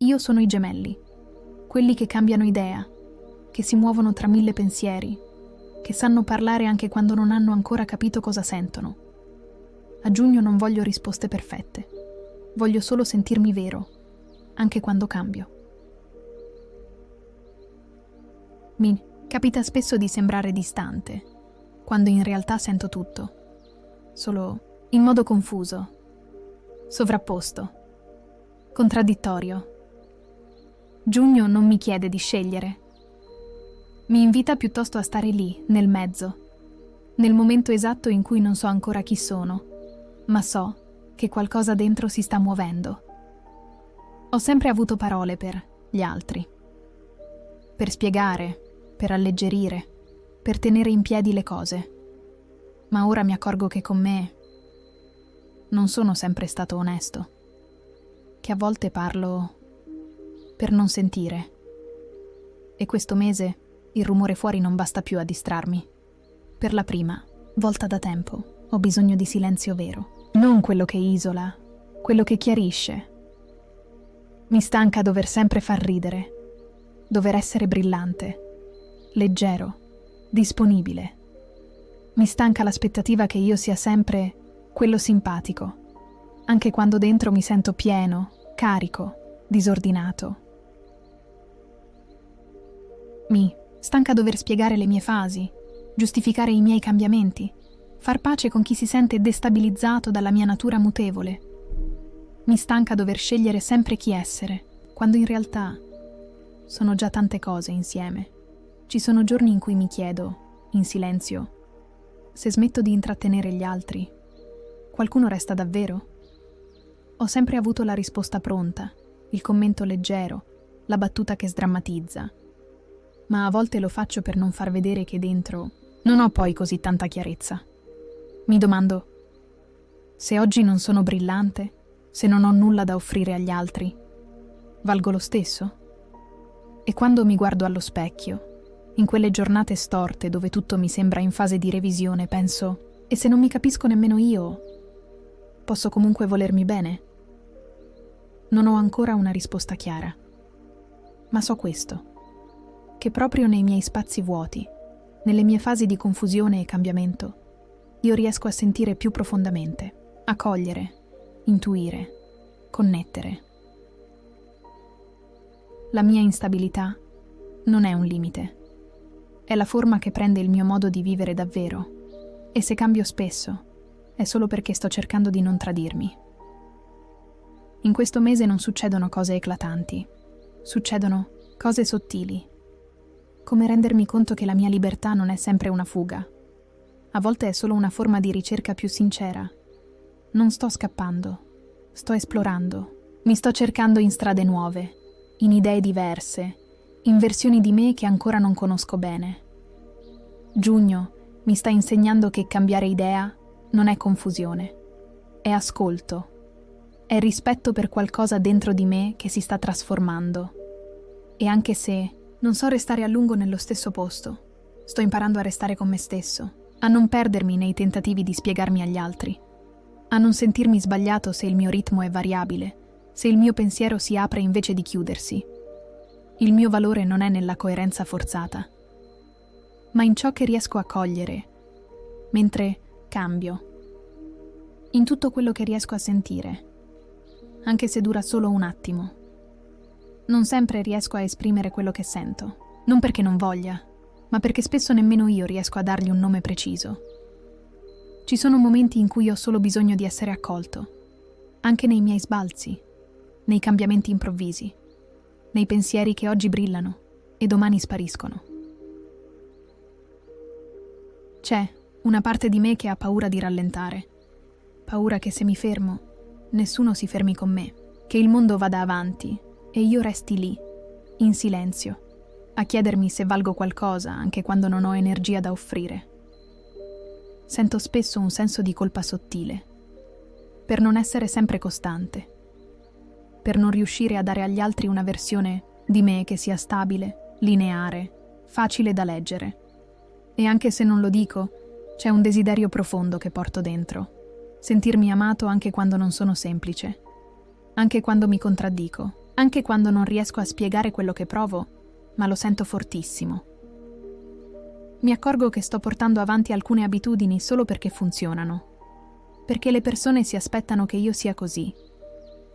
Io sono i gemelli, quelli che cambiano idea, che si muovono tra mille pensieri, che sanno parlare anche quando non hanno ancora capito cosa sentono. A giugno non voglio risposte perfette, voglio solo sentirmi vero, anche quando cambio. Mi capita spesso di sembrare distante, quando in realtà sento tutto, solo in modo confuso, sovrapposto, contraddittorio. Giugno non mi chiede di scegliere. Mi invita piuttosto a stare lì, nel mezzo, nel momento esatto in cui non so ancora chi sono, ma so che qualcosa dentro si sta muovendo. Ho sempre avuto parole per gli altri, per spiegare, per alleggerire, per tenere in piedi le cose. Ma ora mi accorgo che con me non sono sempre stato onesto, che a volte parlo per non sentire. E questo mese il rumore fuori non basta più a distrarmi. Per la prima volta da tempo ho bisogno di silenzio vero, non quello che isola, quello che chiarisce. Mi stanca dover sempre far ridere, dover essere brillante, leggero, disponibile. Mi stanca l'aspettativa che io sia sempre quello simpatico, anche quando dentro mi sento pieno, carico, disordinato. Mi stanca dover spiegare le mie fasi, giustificare i miei cambiamenti, far pace con chi si sente destabilizzato dalla mia natura mutevole. Mi stanca dover scegliere sempre chi essere, quando in realtà sono già tante cose insieme. Ci sono giorni in cui mi chiedo, in silenzio, se smetto di intrattenere gli altri, qualcuno resta davvero? Ho sempre avuto la risposta pronta, il commento leggero, la battuta che sdrammatizza. Ma a volte lo faccio per non far vedere che dentro non ho poi così tanta chiarezza. Mi domando, se oggi non sono brillante, se non ho nulla da offrire agli altri, valgo lo stesso? E quando mi guardo allo specchio, in quelle giornate storte dove tutto mi sembra in fase di revisione, penso, e se non mi capisco nemmeno io, posso comunque volermi bene? Non ho ancora una risposta chiara, ma so questo, che proprio nei miei spazi vuoti, nelle mie fasi di confusione e cambiamento, io riesco a sentire più profondamente, a cogliere, intuire, connettere. La mia instabilità non è un limite, è la forma che prende il mio modo di vivere davvero, e se cambio spesso, è solo perché sto cercando di non tradirmi. In questo mese non succedono cose eclatanti, succedono cose sottili, come rendermi conto che la mia libertà non è sempre una fuga. A volte è solo una forma di ricerca più sincera. Non sto scappando, sto esplorando. Mi sto cercando in strade nuove, in idee diverse, in versioni di me che ancora non conosco bene. Giugno mi sta insegnando che cambiare idea non è confusione, è ascolto, è rispetto per qualcosa dentro di me che si sta trasformando. E anche se non so restare a lungo nello stesso posto, sto imparando a restare con me stesso, a non perdermi nei tentativi di spiegarmi agli altri, a non sentirmi sbagliato se il mio ritmo è variabile, se il mio pensiero si apre invece di chiudersi. Il mio valore non è nella coerenza forzata, ma in ciò che riesco a cogliere, mentre cambio, in tutto quello che riesco a sentire, anche se dura solo un attimo. Non sempre riesco a esprimere quello che sento, non perché non voglia, ma perché spesso nemmeno io riesco a dargli un nome preciso. Ci sono momenti in cui ho solo bisogno di essere accolto, anche nei miei sbalzi, nei cambiamenti improvvisi, nei pensieri che oggi brillano e domani spariscono. C'è una parte di me che ha paura di rallentare, paura che se mi fermo, nessuno si fermi con me, che il mondo vada avanti e io resti lì, in silenzio, a chiedermi se valgo qualcosa anche quando non ho energia da offrire. Sento spesso un senso di colpa sottile, per non essere sempre costante, per non riuscire a dare agli altri una versione di me che sia stabile, lineare, facile da leggere. E anche se non lo dico, c'è un desiderio profondo che porto dentro, sentirmi amato anche quando non sono semplice, anche quando mi contraddico, Anche quando non riesco a spiegare quello che provo, ma lo sento fortissimo. Mi accorgo che sto portando avanti alcune abitudini solo perché funzionano. Perché le persone si aspettano che io sia così.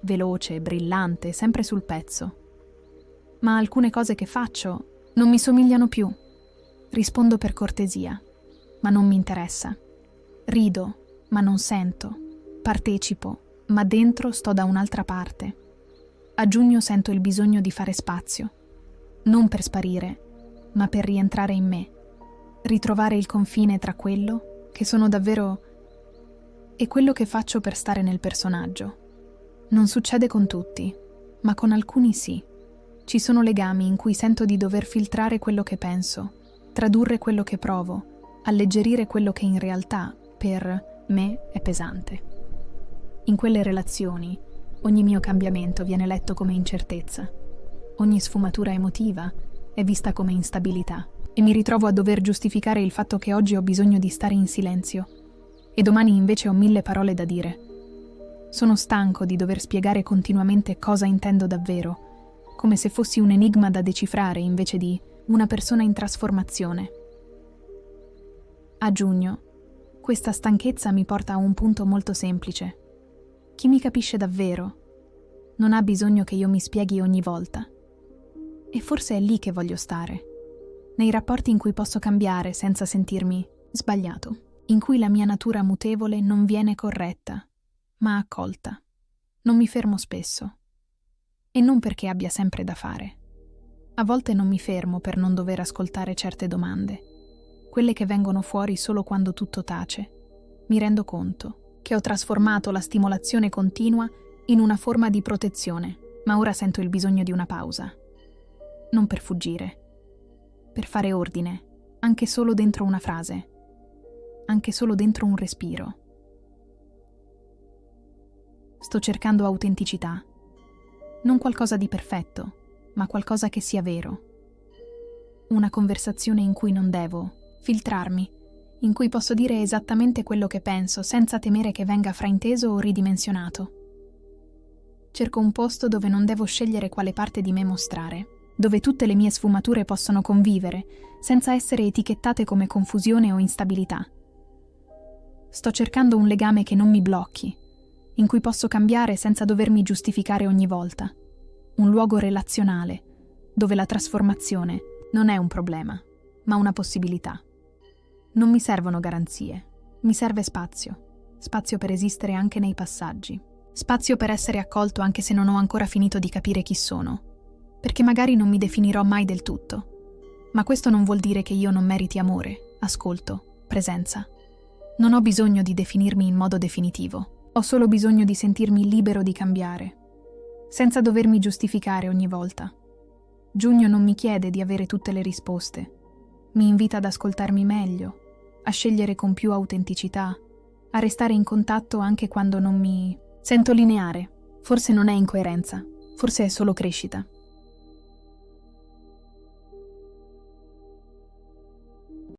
Veloce, brillante, sempre sul pezzo. Ma alcune cose che faccio non mi somigliano più. Rispondo per cortesia, ma non mi interessa. Rido, ma non sento. Partecipo, ma dentro sto da un'altra parte. A giugno sento il bisogno di fare spazio. Non per sparire, ma per rientrare in me. Ritrovare il confine tra quello che sono davvero e quello che faccio per stare nel personaggio. Non succede con tutti, ma con alcuni sì. Ci sono legami in cui sento di dover filtrare quello che penso, tradurre quello che provo, alleggerire quello che in realtà, per me, è pesante. In quelle relazioni, ogni mio cambiamento viene letto come incertezza. Ogni sfumatura emotiva è vista come instabilità e mi ritrovo a dover giustificare il fatto che oggi ho bisogno di stare in silenzio e domani invece ho 1000 parole da dire. Sono stanco di dover spiegare continuamente cosa intendo davvero, come se fossi un enigma da decifrare invece di una persona in trasformazione. A giugno, questa stanchezza mi porta a un punto molto semplice. Chi mi capisce davvero non ha bisogno che io mi spieghi ogni volta. E forse è lì che voglio stare, nei rapporti in cui posso cambiare senza sentirmi sbagliato, in cui la mia natura mutevole non viene corretta, ma accolta. Non mi fermo spesso. E non perché abbia sempre da fare. A volte non mi fermo per non dover ascoltare certe domande, quelle che vengono fuori solo quando tutto tace. Mi rendo conto che ho trasformato la stimolazione continua in una forma di protezione, ma ora sento il bisogno di una pausa. Non per fuggire, per fare ordine, anche solo dentro una frase, anche solo dentro un respiro. Sto cercando autenticità. Non qualcosa di perfetto, ma qualcosa che sia vero. Una conversazione in cui non devo filtrarmi, in cui posso dire esattamente quello che penso senza temere che venga frainteso o ridimensionato. Cerco un posto dove non devo scegliere quale parte di me mostrare, dove tutte le mie sfumature possono convivere senza essere etichettate come confusione o instabilità. Sto cercando un legame che non mi blocchi, in cui posso cambiare senza dovermi giustificare ogni volta. Un luogo relazionale, dove la trasformazione non è un problema, ma una possibilità. Non mi servono garanzie, mi serve spazio. Spazio per esistere anche nei passaggi. Spazio per essere accolto anche se non ho ancora finito di capire chi sono. Perché magari non mi definirò mai del tutto. Ma questo non vuol dire che io non meriti amore, ascolto, presenza. Non ho bisogno di definirmi in modo definitivo. Ho solo bisogno di sentirmi libero di cambiare, senza dovermi giustificare ogni volta. Giugno non mi chiede di avere tutte le risposte. Mi invita ad ascoltarmi meglio, a scegliere con più autenticità, a restare in contatto anche quando non mi sento lineare. Forse non è incoerenza, forse è solo crescita.